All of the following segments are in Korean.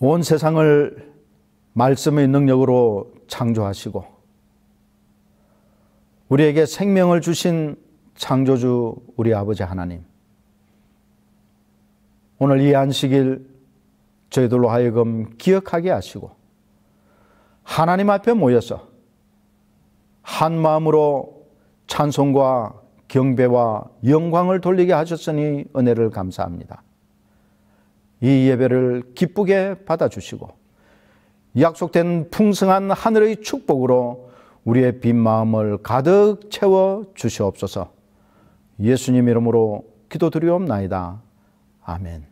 온 세상을 말씀의 능력으로 창조하시고 우리에게 생명을 주신 창조주 우리 아버지 하나님, 오늘 이 안식일 저희들로 하여금 기억하게 하시고 하나님 앞에 모여서 한 마음으로 찬송과 경배와 영광을 돌리게 하셨으니 은혜를 감사합니다. 이 예배를 기쁘게 받아주시고 약속된 풍성한 하늘의 축복으로 우리의 빈 마음을 가득 채워 주시옵소서. 예수님 이름으로 기도드리옵나이다. 아멘.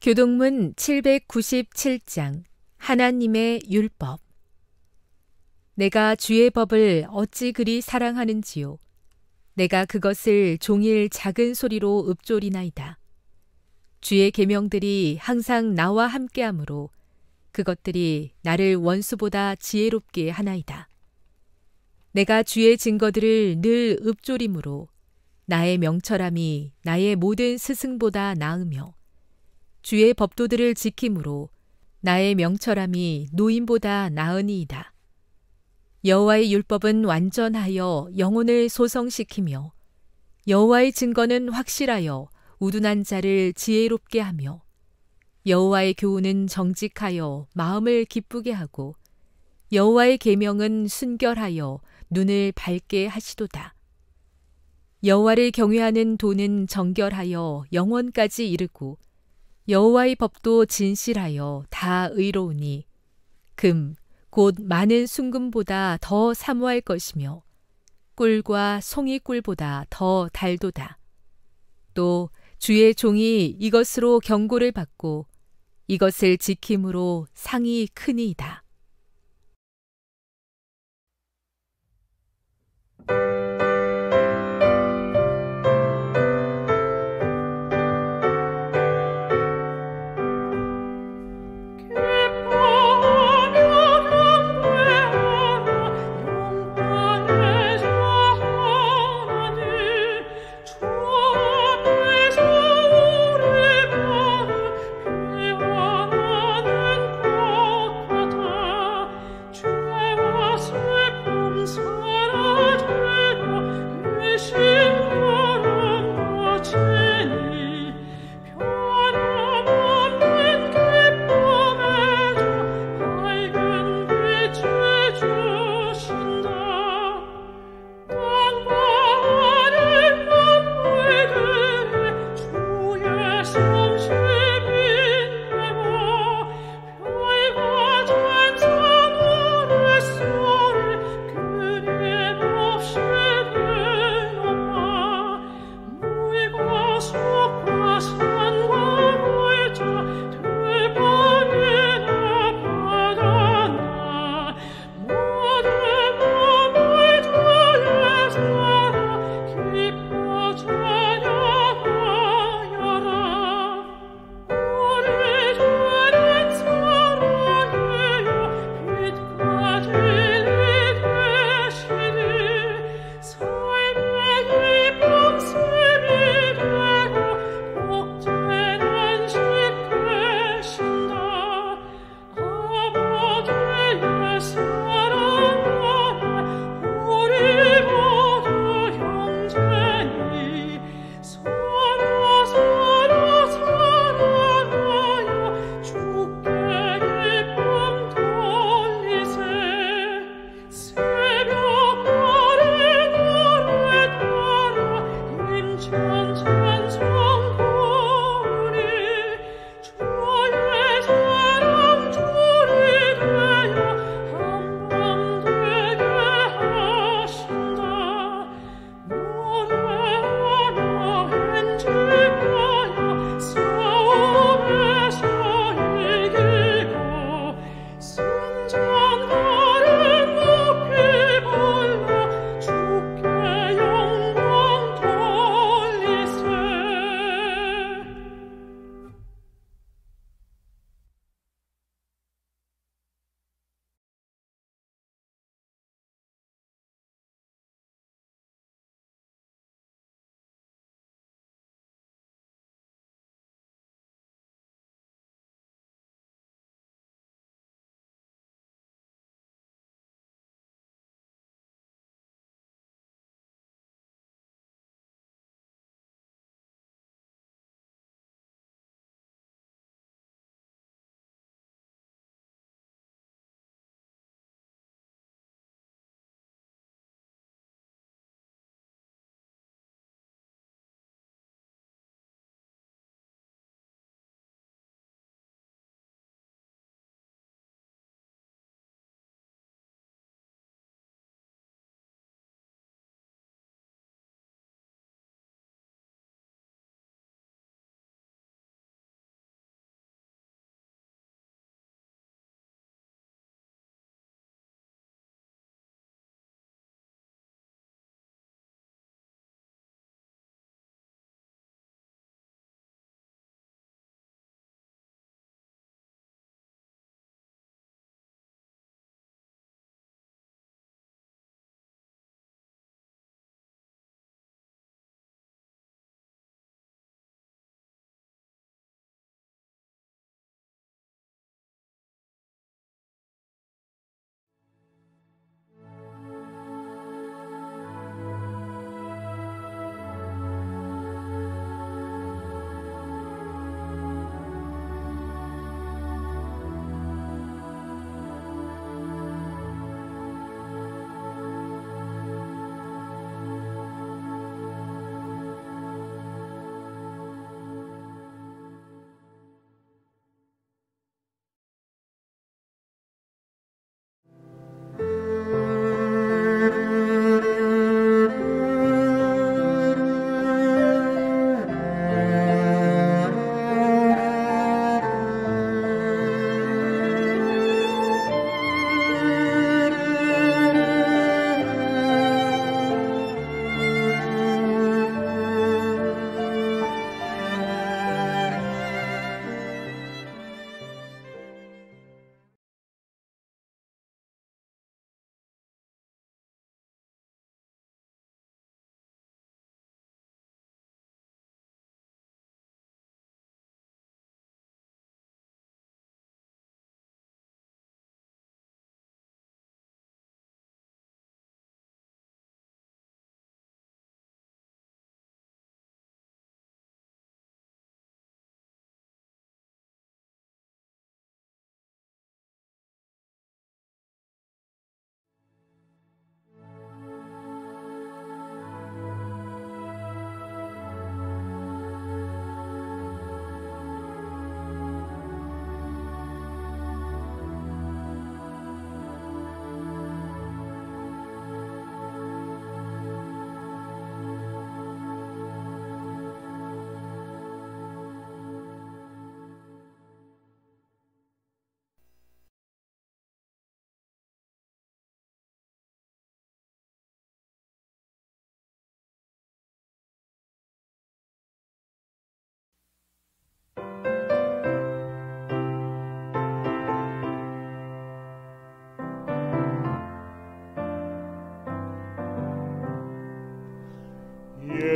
교동문 797장 하나님의 율법. 내가 주의 법을 어찌 그리 사랑하는지요. 내가 그것을 종일 작은 소리로 읊조리나이다. 주의 계명들이 항상 나와 함께하므로 그것들이 나를 원수보다 지혜롭게 하나이다. 내가 주의 증거들을 늘 읊조림으로 나의 명철함이 나의 모든 스승보다 나으며 주의 법도들을 지킴으로 나의 명철함이 노인보다 나으니이다. 여호와의 율법은 완전하여 영혼을 소성시키며 여호와의 증거는 확실하여 우둔한 자를 지혜롭게 하며 여호와의 교훈은 정직하여 마음을 기쁘게 하고 여호와의 계명은 순결하여 눈을 밝게 하시도다. 여호와를 경외하는 도는 정결하여 영원까지 이르고 여호와의 법도 진실하여 다 의로우니 금 곧 많은 순금보다 더 사모할 것이며 꿀과 송이꿀보다 더 달도다. 또 주의 종이 이것으로 경고를 받고 이것을 지킴으로 상이 크니이다. 피어나는 것 같아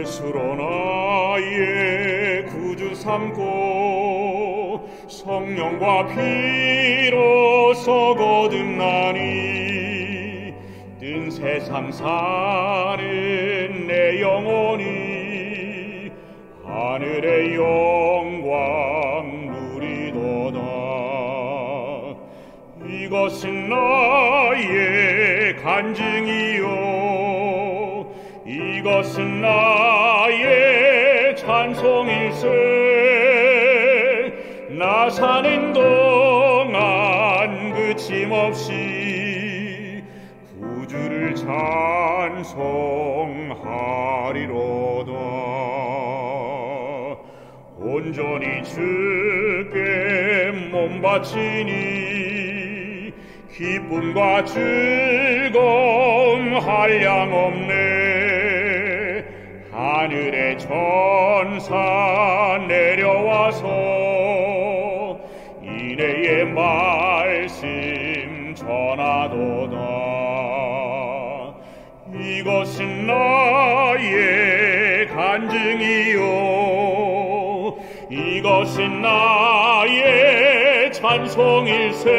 예수로 나의 구주 삼고 성령과 피로서 거듭나니 뜬 세상 사는 내 영혼이 하늘의 영광 누리도다. 이것은 나의 간증이요 이것은 나의 찬송일세. 나 사는 동안 그침없이 구주를 찬송하리로다. 온전히 주께 몸 바치니 기쁨과 즐거움 한량없네. 하늘의 천사 내려와서 이내의 말씀 전하도다. 이것은 나의 간증이요 이것은 나의 찬송일세.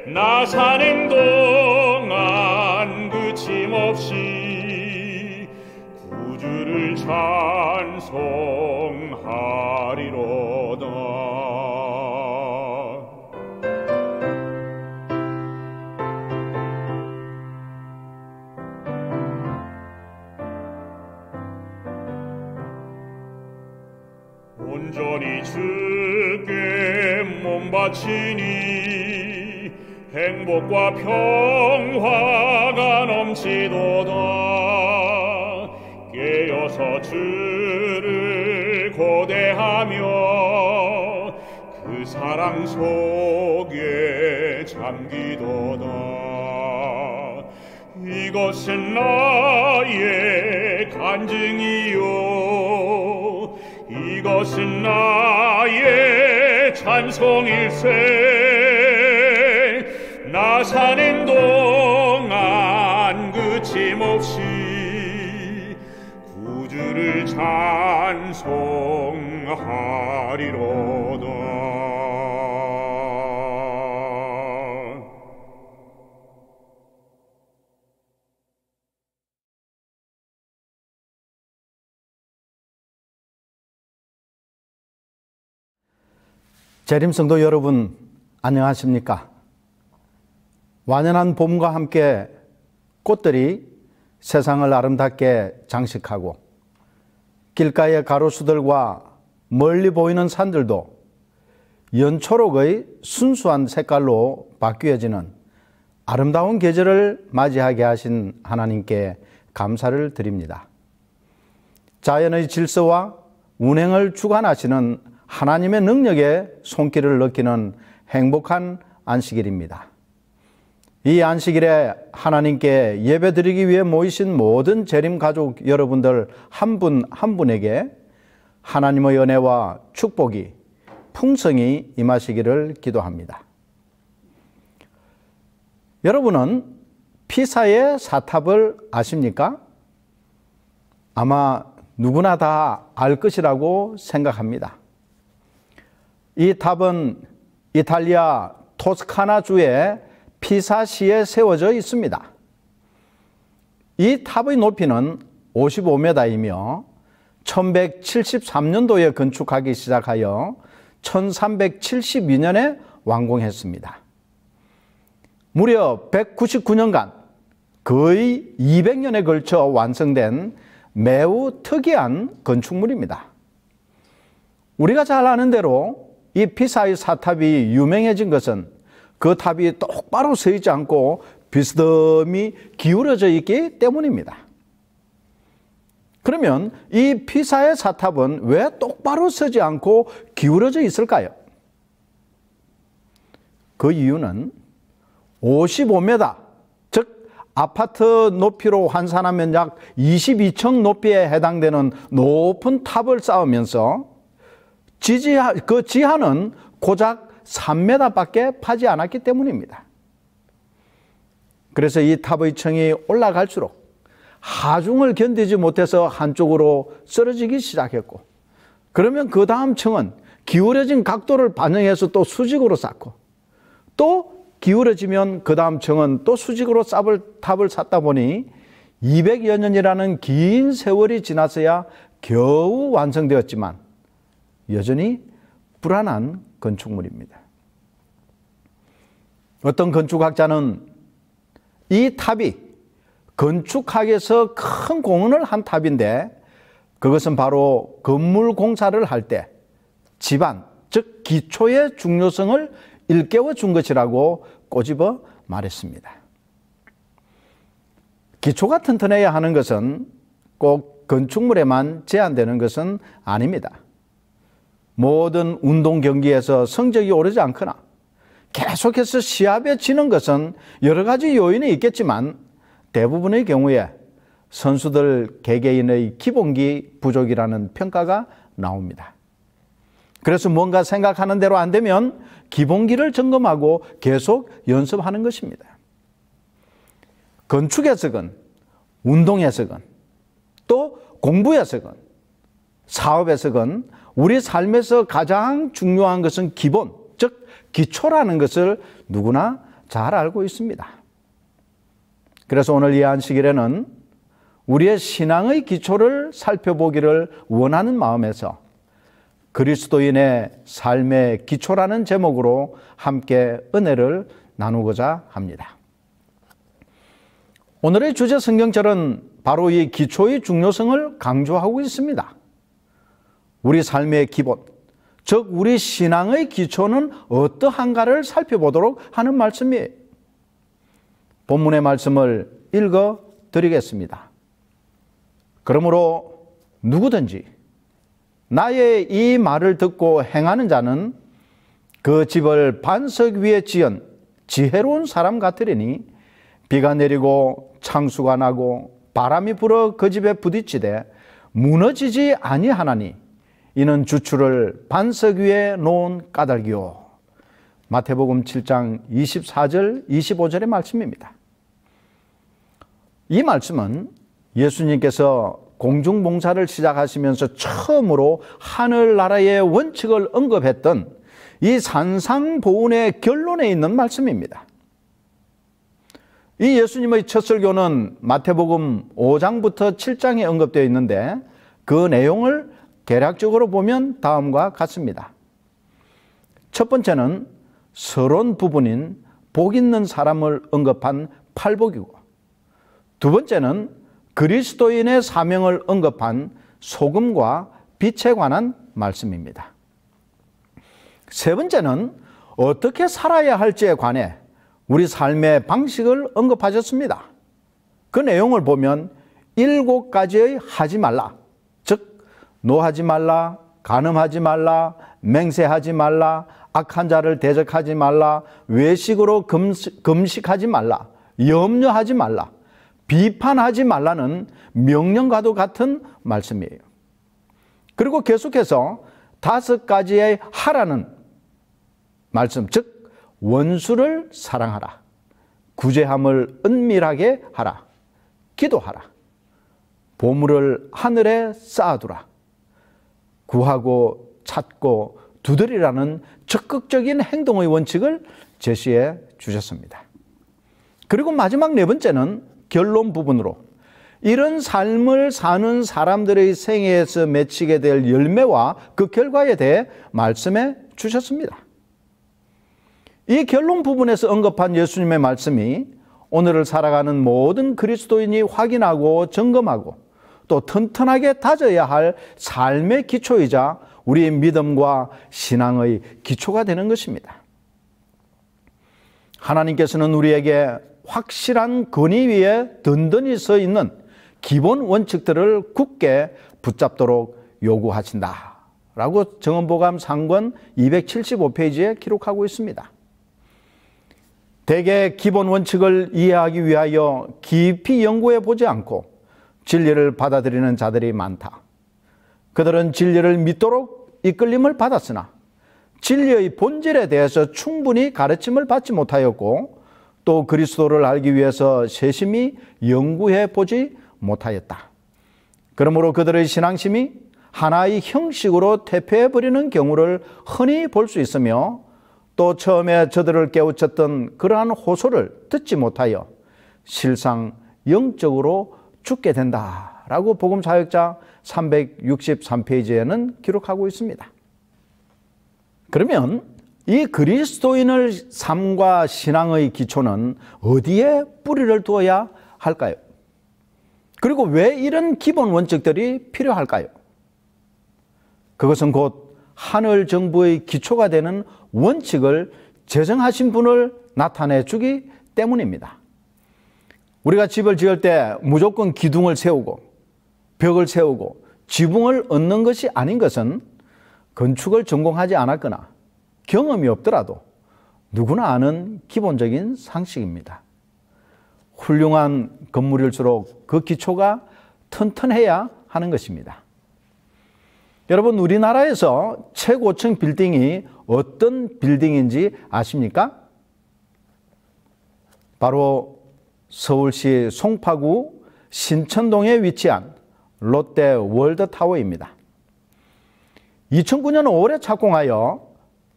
나 사는 동안 그침없이 구주를 찬송하리로다. 온전히 주께 몸 바치니 행복과 평화가 넘치도다. 깨어서 주를 고대하며 그 사랑 속에 잠기도다. 이것은 나의 간증이요 이것은 나의 찬송일세. 나 사는 동안 그침없이 구주를 찬송하리로다. 재림성도 여러분 안녕하십니까? 완연한 봄과 함께 꽃들이 세상을 아름답게 장식하고 길가의 가로수들과 멀리 보이는 산들도 연초록의 순수한 색깔로 바뀌어지는 아름다운 계절을 맞이하게 하신 하나님께 감사를 드립니다. 자연의 질서와 운행을 주관하시는 하나님의 능력에 손길을 넣기는 행복한 안식일입니다. 이 안식일에 하나님께 예배드리기 위해 모이신 모든 재림 가족 여러분들 한 분 한 분에게 하나님의 은혜와 축복이 풍성히 임하시기를 기도합니다. 여러분은 피사의 사탑을 아십니까? 아마 누구나 다 알 것이라고 생각합니다. 이 탑은 이탈리아 토스카나주의 피사시에 세워져 있습니다. 이 탑의 높이는 55m이며 1173년도에 건축하기 시작하여 1372년에 완공했습니다. 무려 199년간 거의 200년에 걸쳐 완성된 매우 특이한 건축물입니다. 우리가 잘 아는 대로 이 피사의 사탑이 유명해진 것은 그 탑이 똑바로 서 있지 않고 비스듬히 기울어져 있기 때문입니다. 그러면 이 피사의 사탑은 왜 똑바로 서지 않고 기울어져 있을까요? 그 이유는 55m, 즉 아파트 높이로 환산하면 약 22층 높이에 해당되는 높은 탑을 쌓으면서 그 지하는 고작 3m밖에 파지 않았기 때문입니다. 그래서 이 탑의 층이 올라갈수록 하중을 견디지 못해서 한쪽으로 쓰러지기 시작했고, 그러면 그 다음 층은 기울어진 각도를 반영해서 또 수직으로 쌓고, 또 기울어지면 그 다음 층은 또 수직으로 탑을 쌓다 보니 200여 년이라는 긴 세월이 지나서야 겨우 완성되었지만 여전히 불안한 건축물입니다. 어떤 건축학자는 이 탑이 건축학에서 큰 공헌을 한 탑인데, 그것은 바로 건물 공사를 할 때 지반, 즉 기초의 중요성을 일깨워 준 것이라고 꼬집어 말했습니다. 기초가 튼튼해야 하는 것은 꼭 건축물에만 제한되는 것은 아닙니다. 모든 운동 경기에서 성적이 오르지 않거나 계속해서 시합에 지는 것은 여러 가지 요인이 있겠지만 대부분의 경우에 선수들 개개인의 기본기 부족이라는 평가가 나옵니다. 그래서 뭔가 생각하는 대로 안 되면 기본기를 점검하고 계속 연습하는 것입니다. 건축에서건, 운동에서건, 또 공부에서건, 사업에서건 우리 삶에서 가장 중요한 것은 기본, 즉 기초라는 것을 누구나 잘 알고 있습니다. 그래서 오늘 이 안식일에는 우리의 신앙의 기초를 살펴보기를 원하는 마음에서 그리스도인의 삶의 기초라는 제목으로 함께 은혜를 나누고자 합니다. 오늘의 주제 성경절은 바로 이 기초의 중요성을 강조하고 있습니다. 우리 삶의 기본, 즉 우리 신앙의 기초는 어떠한가를 살펴보도록 하는 말씀이에요. 본문의 말씀을 읽어 드리겠습니다. 그러므로 누구든지 나의 이 말을 듣고 행하는 자는 그 집을 반석 위에 지은 지혜로운 사람 같으리니 비가 내리고 창수가 나고 바람이 불어 그 집에 부딪히되 무너지지 아니하나니 이는 주추를 반석 위에 놓은 까닭이요. 마태복음 7장 24절 25절의 말씀입니다. 이 말씀은 예수님께서 공중봉사를 시작하시면서 처음으로 하늘나라의 원칙을 언급했던 이 산상보훈의 결론에 있는 말씀입니다. 이 예수님의 첫 설교는 마태복음 5장부터 7장에 언급되어 있는데 그 내용을 대략적으로 보면 다음과 같습니다. 첫 번째는 서론 부분인 복 있는 사람을 언급한 팔복이고, 두 번째는 그리스도인의 사명을 언급한 소금과 빛에 관한 말씀입니다. 세 번째는 어떻게 살아야 할지에 관해 우리 삶의 방식을 언급하셨습니다. 그 내용을 보면 7가지의 하지 말라, 즉 노하지 말라, 간음하지 말라, 맹세하지 말라, 악한 자를 대적하지 말라, 외식으로 금식하지 말라, 염려하지 말라, 비판하지 말라는 명령과도 같은 말씀이에요. 그리고 계속해서 5가지의 하라는 말씀, 즉 원수를 사랑하라, 구제함을 은밀하게 하라, 기도하라, 보물을 하늘에 쌓아두라, 구하고 찾고 두드리라는 적극적인 행동의 원칙을 제시해 주셨습니다. 그리고 마지막 네 번째는 결론 부분으로 이런 삶을 사는 사람들의 생애에서 맺히게 될 열매와 그 결과에 대해 말씀해 주셨습니다. 이 결론 부분에서 언급한 예수님의 말씀이 오늘을 살아가는 모든 그리스도인이 확인하고 점검하고 또 튼튼하게 다져야 할 삶의 기초이자 우리의 믿음과 신앙의 기초가 되는 것입니다. 하나님께서는 우리에게 확실한 근위 위에 든든히 서 있는 기본 원칙들을 굳게 붙잡도록 요구하신다 라고 정언보감 상권 275페이지에 기록하고 있습니다. 대개 기본 원칙을 이해하기 위하여 깊이 연구해 보지 않고 진리를 받아들이는 자들이 많다. 그들은 진리를 믿도록 이끌림을 받았으나 진리의 본질에 대해서 충분히 가르침을 받지 못하였고 또 그리스도를 알기 위해서 세심히 연구해 보지 못하였다. 그러므로 그들의 신앙심이 하나의 형식으로 퇴폐해버리는 경우를 흔히 볼 수 있으며, 또 처음에 저들을 깨우쳤던 그러한 호소를 듣지 못하여 실상 영적으로 죽게 된다라고 복음 사역자 363페이지에는 기록하고 있습니다. 그러면 이 그리스도인의 삶과 신앙의 기초는 어디에 뿌리를 두어야 할까요? 그리고 왜 이런 기본 원칙들이 필요할까요? 그것은 곧 하늘 정부의 기초가 되는 원칙을 제정하신 분을 나타내 주기 때문입니다. 우리가 집을 지을 때 무조건 기둥을 세우고 벽을 세우고 지붕을 얹는 것이 아닌 것은 건축을 전공하지 않았거나 경험이 없더라도 누구나 아는 기본적인 상식입니다. 훌륭한 건물일수록 그 기초가 튼튼해야 하는 것입니다. 여러분, 우리나라에서 최고층 빌딩이 어떤 빌딩인지 아십니까? 바로 서울시 송파구 신천동에 위치한 롯데 월드타워입니다. 2009년 5월에 착공하여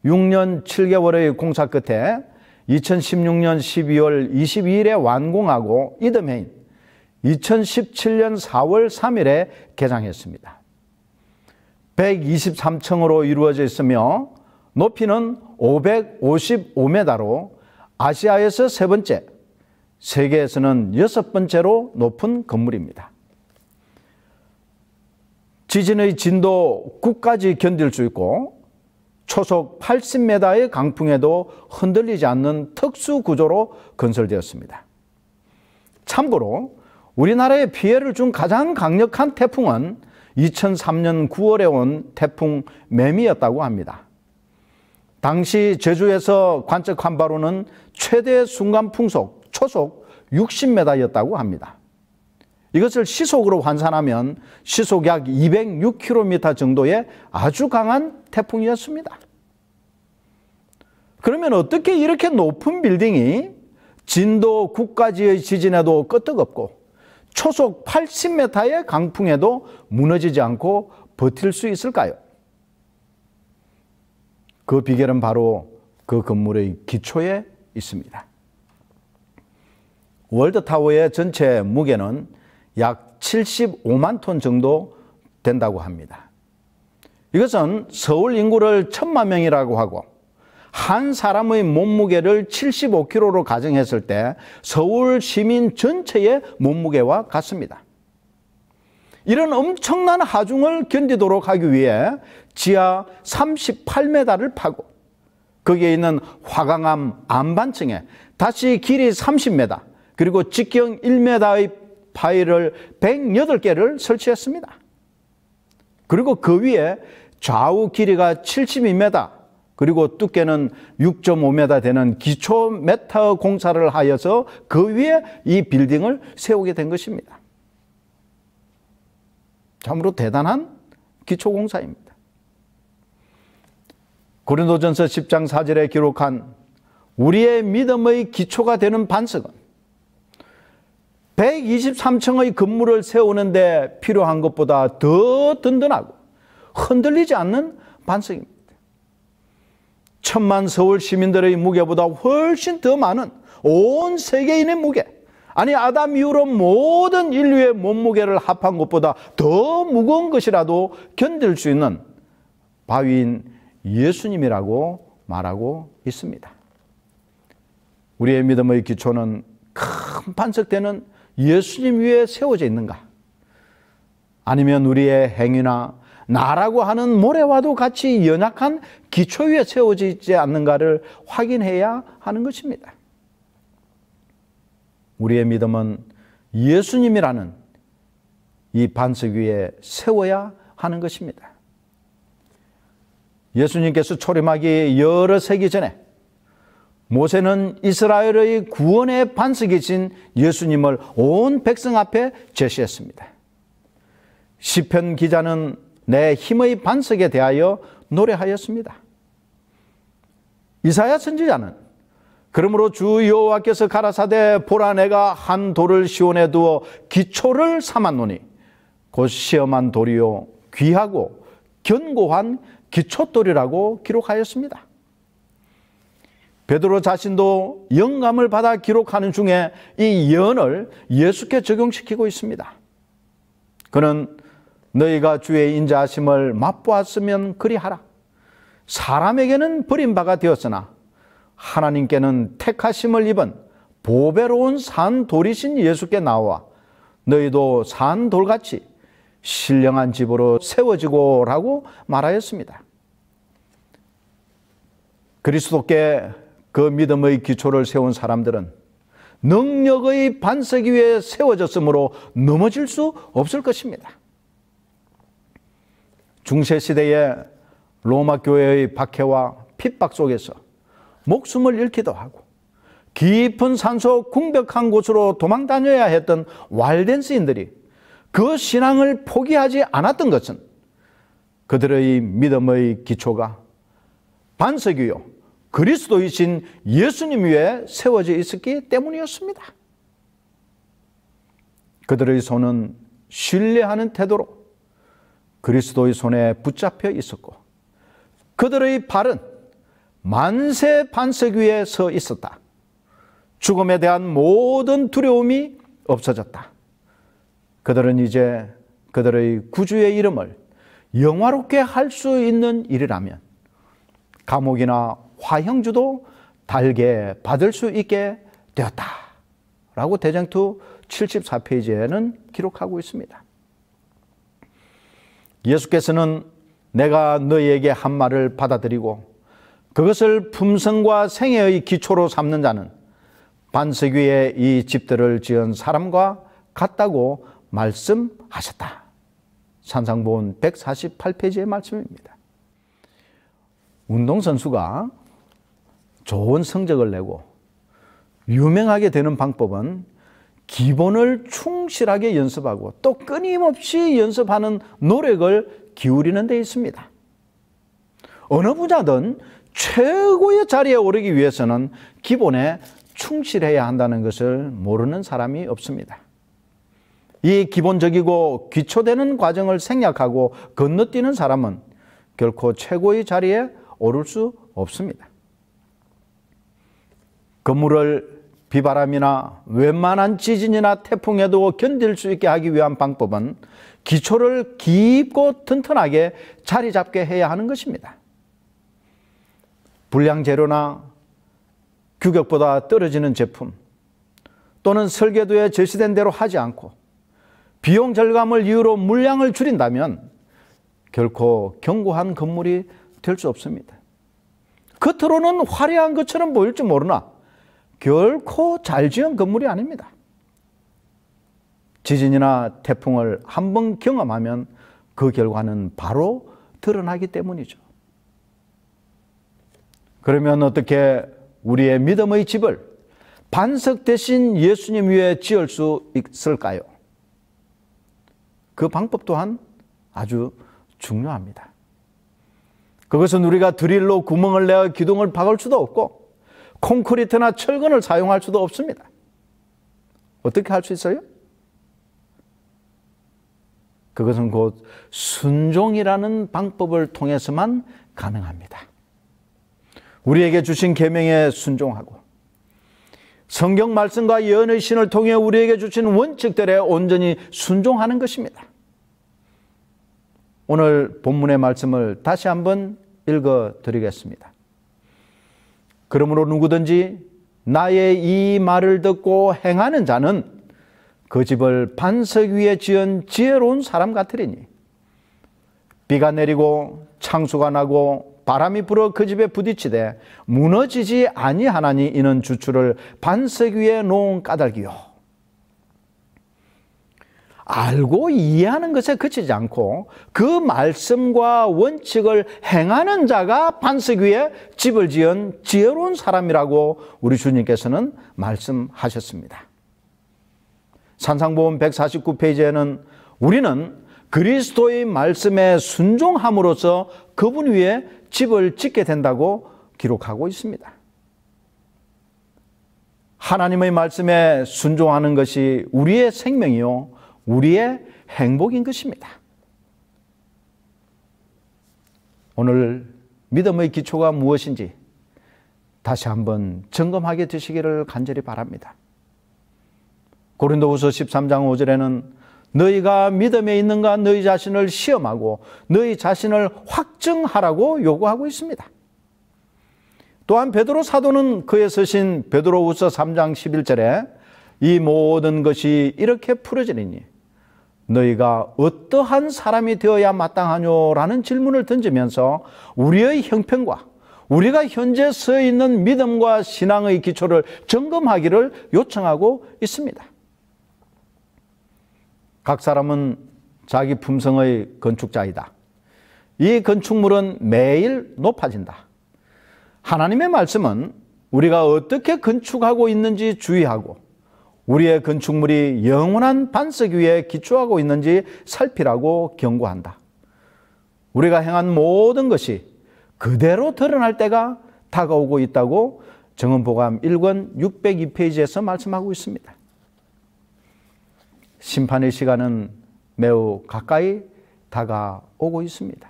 6년 7개월의 공사 끝에 2016년 12월 22일에 완공하고 이듬해인 2017년 4월 3일에 개장했습니다. 123층으로 이루어져 있으며 높이는 555m로 아시아에서 세 번째, 세계에서는 6번째로 높은 건물입니다. 지진의 진도 9까지 견딜 수 있고 초속 80m의 강풍에도 흔들리지 않는 특수 구조로 건설되었습니다. 참고로 우리나라에 피해를 준 가장 강력한 태풍은 2003년 9월에 온 태풍 매미였다고 합니다. 당시 제주에서 관측한 바로는 최대 순간 풍속 초속 60m였다고 합니다. 이것을 시속으로 환산하면 시속 약 206km 정도의 아주 강한 태풍이었습니다. 그러면 어떻게 이렇게 높은 빌딩이 진도 9까지의 지진에도 끄떡없고 초속 80m의 강풍에도 무너지지 않고 버틸 수 있을까요? 그 비결은 바로 그 건물의 기초에 있습니다. 월드타워의 전체 무게는 약 75만 톤 정도 된다고 합니다. 이것은 서울 인구를 1,000만 명이라고 하고 한 사람의 몸무게를 75kg로 가정했을 때 서울 시민 전체의 몸무게와 같습니다. 이런 엄청난 하중을 견디도록 하기 위해 지하 38m를 파고 거기에 있는 화강암 안반층에 다시 길이 30m 그리고 직경 1m의 파일을 108개를 설치했습니다. 그리고 그 위에 좌우 길이가 72m 그리고 두께는 6.5m 되는 기초 메터 공사를 하여서 그 위에 이 빌딩을 세우게 된 것입니다. 참으로 대단한 기초 공사입니다. 고린도전서 10장 4절에 기록한 우리의 믿음의 기초가 되는 반석은 123층의 건물을 세우는데 필요한 것보다 더 든든하고 흔들리지 않는 반석입니다. 1,000만 서울 시민들의 무게보다 훨씬 더 많은 온 세계인의 무게, 아니 아담 이후로 모든 인류의 몸무게를 합한 것보다 더 무거운 것이라도 견딜 수 있는 바위인 예수님이라고 말하고 있습니다. 우리의 믿음의 기초는 큰 반석되는 예수님 위에 세워져 있는가? 아니면 우리의 행위나 나라고 하는 모래와도 같이 연약한 기초 위에 세워져 있지 않는가를 확인해야 하는 것입니다. 우리의 믿음은 예수님이라는 이 반석 위에 세워야 하는 것입니다. 예수님께서 초림하기 여러 세기 전에 모세는 이스라엘의 구원의 반석이신 예수님을 온 백성 앞에 제시했습니다. 시편 기자는 내 힘의 반석에 대하여 노래하였습니다. 이사야 선지자는 그러므로 주 여호와께서 가라사대 보라 내가 한 돌을 시온에 두어 기초를 삼았노니 곧 시험한 돌이요 귀하고 견고한 기초돌이라고 기록하였습니다. 베드로 자신도 영감을 받아 기록하는 중에 이 예언을 예수께 적용시키고 있습니다. 그는 너희가 주의 인자하심을 맛보았으면 그리하라. 사람에게는 버림바가 되었으나 하나님께는 택하심을 입은 보배로운 산 돌이신 예수께 나와 너희도 산 돌같이 신령한 집으로 세워지고라고 말하였습니다. 그리스도께 그 믿음의 기초를 세운 사람들은 능력의 반석 위에 세워졌으므로 넘어질 수 없을 것입니다. 중세시대에 로마 교회의 박해와 핍박 속에서 목숨을 잃기도 하고 깊은 산소 궁벽한 곳으로 도망 다녀야 했던 walden스인들이 그 신앙을 포기하지 않았던 것은 그들의 믿음의 기초가 반석 위요 그리스도이신 예수님 위에 세워져 있었기 때문이었습니다. 그들의 손은 신뢰하는 태도로 그리스도의 손에 붙잡혀 있었고 그들의 발은 만세 반석 위에 서 있었다. 죽음에 대한 모든 두려움이 없어졌다. 그들은 이제 그들의 구주의 이름을 영화롭게 할 수 있는 일이라면 감옥이나 화형주도 달게 받을 수 있게 되었다 라고 대쟁투 74페이지에는 기록하고 있습니다. 예수께서는 내가 너희에게 한 말을 받아들이고 그것을 품성과 생애의 기초로 삼는 자는 반석 위에 이 집들을 지은 사람과 같다고 말씀하셨다. 산상보훈 148페이지의 말씀입니다. 운동선수가 좋은 성적을 내고 유명하게 되는 방법은 기본을 충실하게 연습하고 또 끊임없이 연습하는 노력을 기울이는 데 있습니다. 어느 분야든 최고의 자리에 오르기 위해서는 기본에 충실해야 한다는 것을 모르는 사람이 없습니다. 이 기본적이고 기초되는 과정을 생략하고 건너뛰는 사람은 결코 최고의 자리에 오를 수 없습니다. 건물을 비바람이나 웬만한 지진이나 태풍에도 견딜 수 있게 하기 위한 방법은 기초를 깊고 튼튼하게 자리 잡게 해야 하는 것입니다. 불량 재료나 규격보다 떨어지는 제품 또는 설계도에 제시된 대로 하지 않고 비용 절감을 이유로 물량을 줄인다면 결코 견고한 건물이 될 수 없습니다. 겉으로는 화려한 것처럼 보일지 모르나 결코 잘 지은 건물이 아닙니다. 지진이나 태풍을 한번 경험하면 그 결과는 바로 드러나기 때문이죠. 그러면 어떻게 우리의 믿음의 집을 반석 대신 예수님 위에 지을 수 있을까요? 그 방법 또한 아주 중요합니다. 그것은 우리가 드릴로 구멍을 내어 기둥을 박을 수도 없고 콘크리트나 철근을 사용할 수도 없습니다. 어떻게 할 수 있어요? 그것은 곧 순종이라는 방법을 통해서만 가능합니다. 우리에게 주신 계명에 순종하고 성경 말씀과 예언의 신을 통해 우리에게 주신 원칙들에 온전히 순종하는 것입니다. 오늘 본문의 말씀을 다시 한번 읽어드리겠습니다. 그러므로 누구든지 나의 이 말을 듣고 행하는 자는 그 집을 반석 위에 지은 지혜로운 사람 같으리니 비가 내리고 창수가 나고 바람이 불어 그 집에 부딪히되 무너지지 아니하나니 이는 주추를 반석 위에 놓은 까닭이요. 알고 이해하는 것에 그치지 않고 그 말씀과 원칙을 행하는 자가 반석 위에 집을 지은 지혜로운 사람이라고 우리 주님께서는 말씀하셨습니다. 산상보훈 149페이지에는 우리는 그리스도의 말씀에 순종함으로써 그분 위에 집을 짓게 된다고 기록하고 있습니다. 하나님의 말씀에 순종하는 것이 우리의 생명이요, 우리의 행복인 것입니다. 오늘 믿음의 기초가 무엇인지 다시 한번 점검하게 되시기를 간절히 바랍니다. 고린도후서 13장 5절에는 너희가 믿음에 있는가 너희 자신을 시험하고 너희 자신을 확증하라고 요구하고 있습니다. 또한 베드로 사도는 그에 쓰신 베드로후서 3장 11절에 이 모든 것이 이렇게 풀어지리니 너희가 어떠한 사람이 되어야 마땅하뇨라는 질문을 던지면서 우리의 형편과 우리가 현재 서 있는 믿음과 신앙의 기초를 점검하기를 요청하고 있습니다. 각 사람은 자기 품성의 건축자이다. 이 건축물은 매일 높아진다. 하나님의 말씀은 우리가 어떻게 건축하고 있는지 주의하고 우리의 건축물이 영원한 반석 위에 기초하고 있는지 살피라고 경고한다. 우리가 행한 모든 것이 그대로 드러날 때가 다가오고 있다고 정언보감 1권 602페이지에서 말씀하고 있습니다. 심판의 시간은 매우 가까이 다가오고 있습니다.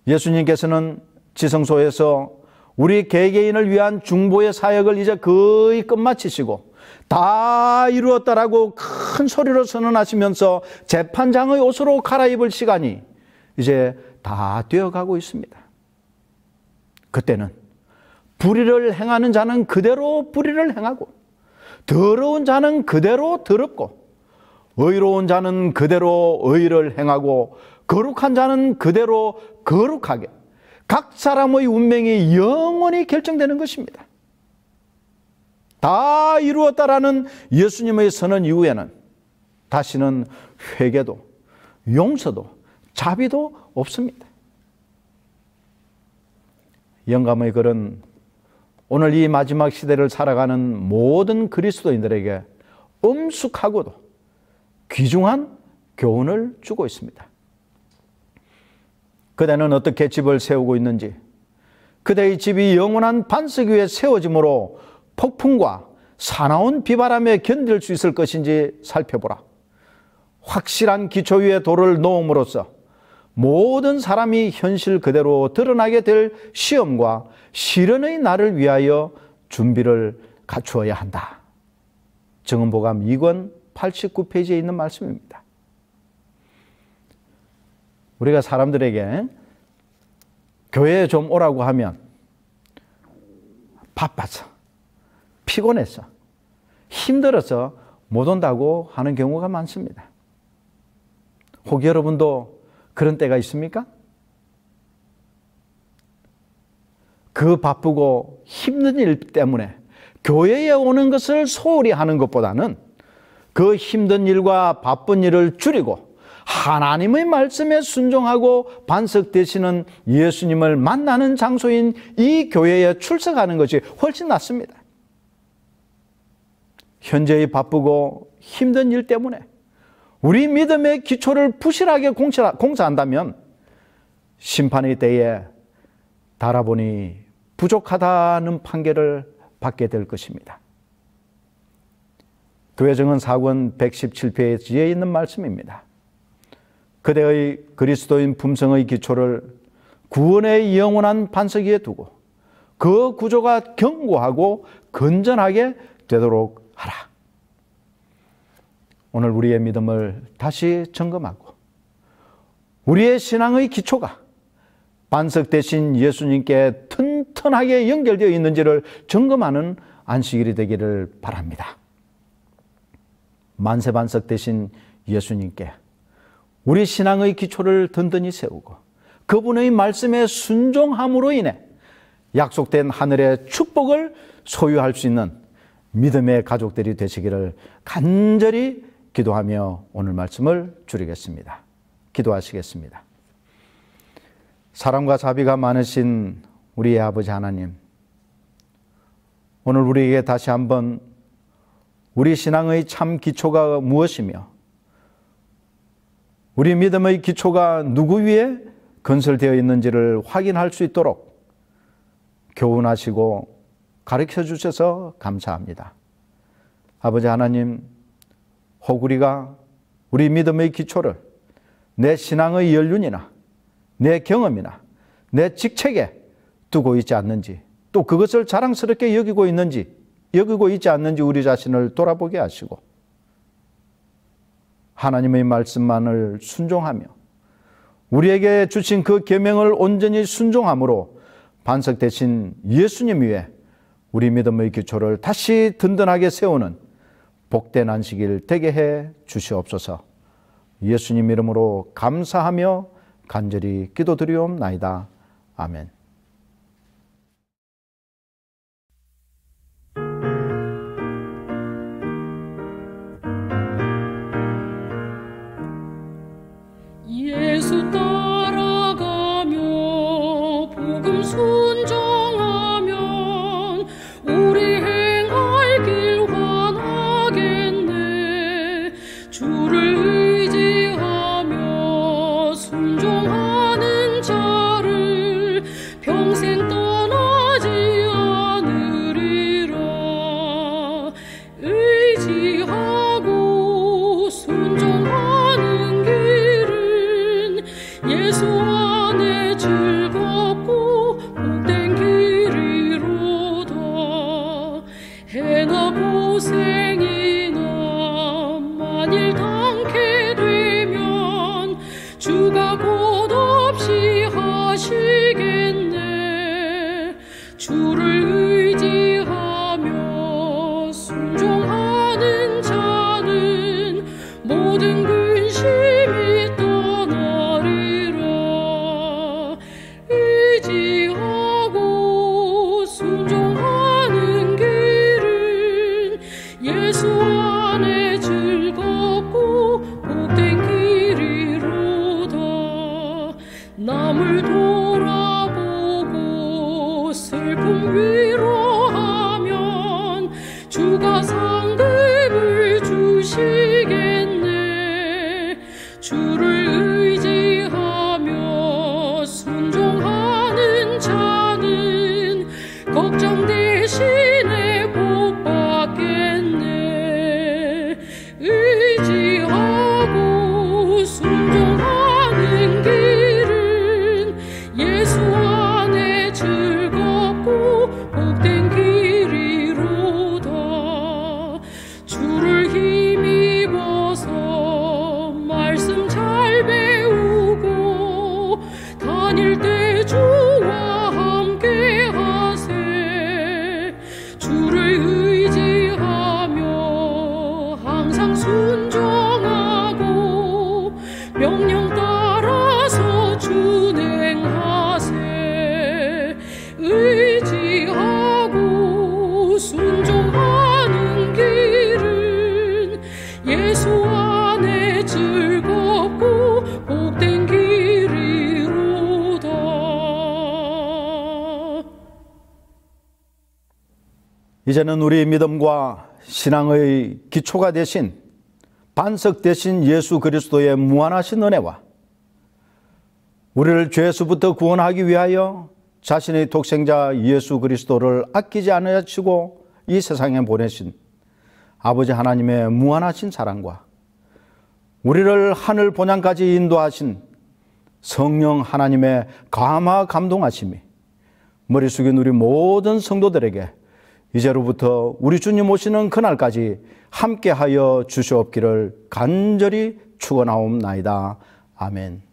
예수님께서는 지성소에서 우리 개개인을 위한 중보의 사역을 이제 거의 끝마치시고 다 이루었다라고 큰 소리로 선언하시면서 재판장의 옷으로 갈아입을 시간이 이제 다 되어가고 있습니다. 그때는 불의를 행하는 자는 그대로 불의를 행하고 더러운 자는 그대로 더럽고 의로운 자는 그대로 의를 행하고 거룩한 자는 그대로 거룩하게 각 사람의 운명이 영원히 결정되는 것입니다. 다 이루었다라는 예수님의 선언 이후에는 다시는 회개도 용서도 자비도 없습니다. 영감의 글은 오늘 이 마지막 시대를 살아가는 모든 그리스도인들에게 엄숙하고도 귀중한 교훈을 주고 있습니다. 그대는 어떻게 집을 세우고 있는지, 그대의 집이 영원한 반석 위에 세워짐으로 폭풍과 사나운 비바람에 견딜 수 있을 것인지 살펴보라. 확실한 기초 위에 돌을 놓음으로써 모든 사람이 현실 그대로 드러나게 될 시험과 시련의 날을 위하여 준비를 갖추어야 한다. 정언보감 2권 89페이지에 있는 말씀입니다. 우리가 사람들에게 교회에 좀 오라고 하면 바빠서, 피곤해서, 힘들어서 못 온다고 하는 경우가 많습니다. 혹 여러분도 그런 때가 있습니까? 그 바쁘고 힘든 일 때문에 교회에 오는 것을 소홀히 하는 것보다는 그 힘든 일과 바쁜 일을 줄이고 하나님의 말씀에 순종하고 반석 되시는 예수님을 만나는 장소인 이 교회에 출석하는 것이 훨씬 낫습니다. 현재의 바쁘고 힘든 일 때문에 우리 믿음의 기초를 부실하게 공사한다면 심판의 때에 달아보니 부족하다는 판결을 받게 될 것입니다. 교회정언 4권 117페이지에 있는 말씀입니다. 그대의 그리스도인 품성의 기초를 구원의 영원한 반석 위에 두고 그 구조가 견고하고 건전하게 되도록 하라. 오늘 우리의 믿음을 다시 점검하고 우리의 신앙의 기초가 반석 대신 예수님께 튼튼하게 연결되어 있는지를 점검하는 안식일이 되기를 바랍니다. 만세반석 대신 예수님께 우리 신앙의 기초를 든든히 세우고 그분의 말씀에 순종함으로 인해 약속된 하늘의 축복을 소유할 수 있는 믿음의 가족들이 되시기를 간절히 기도하며 오늘 말씀을 줄이겠습니다. 기도하시겠습니다. 사랑과 자비가 많으신 우리의 아버지 하나님, 오늘 우리에게 다시 한번 우리 신앙의 참 기초가 무엇이며 우리 믿음의 기초가 누구 위에 건설되어 있는지를 확인할 수 있도록 교훈하시고 가르쳐 주셔서 감사합니다. 아버지 하나님, 혹 우리가 우리 믿음의 기초를 내 신앙의 연륜이나 내 경험이나 내 직책에 두고 있지 않는지, 또 그것을 자랑스럽게 여기고 있지 않는지 우리 자신을 돌아보게 하시고, 하나님의 말씀만을 순종하며 우리에게 주신 그 계명을 온전히 순종함으로 반석되신 예수님 위에 우리 믿음의 기초를 다시 든든하게 세우는 복된 안식일 되게 해 주시옵소서. 예수님 이름으로 감사하며 간절히 기도드리옵나이다. 아멘. 예수 따라가며 복음 순종하면 우리 행할 길 환하겠네. 주를 의지하며 순종하는 자를 평생 떠나지 않으리라. 의지하고 순종하는 길은 예수 안에 즐겁고 복된 길이로다. 해나 고생이나 만일 당케 되면 주가 곧 없이 하시겠네. 주를 의지하며 순종하는 자는 모든 근심이 떠나리라. 의지하고 순종하는 길은 예수 안에 즐겁고 복된 길이로다. 남을 돌아보고 슬픔 위로하면 주가 상급을 주시겠네. 주를 의지하며 순종하는 자는 걱정 대신에 복 받겠네. 의지하고 순종하는 길은 예수 안에 즐겁고 복된 길이로다. 주를 힘입어서 말씀 잘 배우고 다닐 때 주와 함께 하세. 주를 의지하며 항상 순종하고 명령 따라서 준행하세. 의지하고 순종하는 길은 예수 안에 즐겁고 복된 길이로다. 이제는 우리 믿음과 신앙의 기초가 되신 반석 되신 예수 그리스도의 무한하신 은혜와 우리를 죄수부터 구원하기 위하여 자신의 독생자 예수 그리스도를 아끼지 않으시고 이 세상에 보내신 아버지 하나님의 무한하신 사랑과 우리를 하늘 본향까지 인도하신 성령 하나님의 감화 감동하심이 머리 숙인 우리 모든 성도들에게 이제로부터 우리 주님 오시는 그날까지 함께하여 주시옵기를 간절히 축원하옵나이다. 아멘.